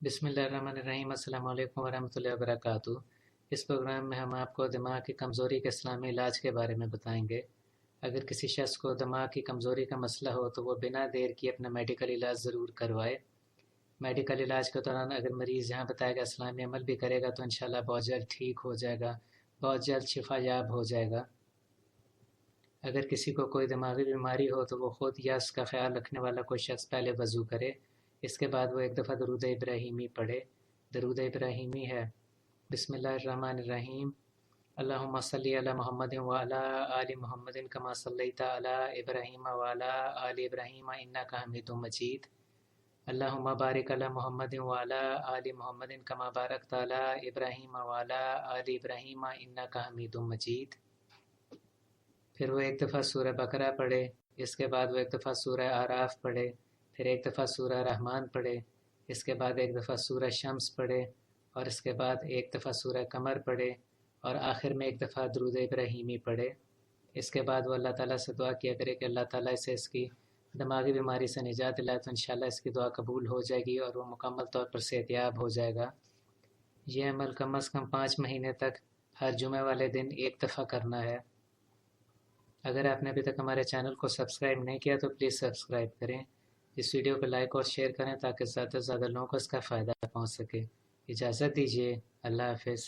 बिस्मिल्लाहिर्रहमानिर्रहीम। अस्सलाम वालेकुम वरहमतुल्लाहि वबरकातुहू। इस प्रोग्राम में हम आपको दिमाग की कमज़ोरी के इस्लामी इलाज के बारे में बताएंगे। अगर किसी शख्स को दिमाग की कमज़ोरी का मसला हो तो वो बिना देर किए अपना मेडिकल इलाज ज़रूर करवाए। मेडिकल इलाज के दौरान अगर मरीज़ यहाँ बताया गया इस्लामी अमल भी करेगा तो इंशाल्लाह बहुत जल्द ठीक हो जाएगा, बहुत जल्द शिफा याब हो जाएगा। अगर किसी को कोई दिमागी बीमारी हो तो वो ख़ुद या उसका ख्याल रखने वाला कोई शख्स पहले वज़ू करे। इसके बाद वो एक दफ़ा दरूद इब्राहीमी पढ़े। दरूद इब्राहीमी है: बिस्मिल्लाहिर्रहमानिर्रहीम, अल्लाहुम्मा सल्लि अला मुहम्मदिन व अला आलि मुहम्मदिन कमा सल्लैता अला इब्राहीम व अला आलि इब्राहीम इन्नका हमीदुम मजीद। अल्लाहुम्मा बारिक अला मुहम्मदिन व अला आलि मुहम्मदिन कमा बारकता अला इब्राहीम व अला आलि इब्राहीम इन्नका हमीदुम मजीद। फिर वो एक दफ़ा सूरह बकरा पढ़े। इसके बाद वो एक दफ़ा सूरह आराफ पढ़े। फिर एक दफ़ा सूरह रहमान पढ़े। इसके बाद एक दफ़ा सूरह शम्स पढ़े और इसके बाद एक दफ़ा सूरह कमर पढ़े और आखिर में एक दफ़ा दरूद इब्राहीमी पढ़े। इसके बाद वो अल्लाह ताला से दुआ किया करे कि अल्लाह ताला इसे इसकी दिमागी बीमारी से निजात दिलाए, तो इंशाल्लाह इसकी दुआ कबूल हो जाएगी और वो मुकम्मल तौर पर सेहतयाब हो जाएगा। ये अमल कम अज़ कम 5 महीने तक हर जुमे वाले दिन एक दफ़ा करना है। अगर आपने अभी तक हमारे चैनल को सब्सक्राइब नहीं किया तो प्लीज़ सब्सक्राइब करें। इस वीडियो को लाइक और शेयर करें ताकि ज़्यादा से ज़्यादा लोगों को इसका फ़ायदा पहुंच सके। इजाज़त दीजिए। अल्लाह हाफ़िज़।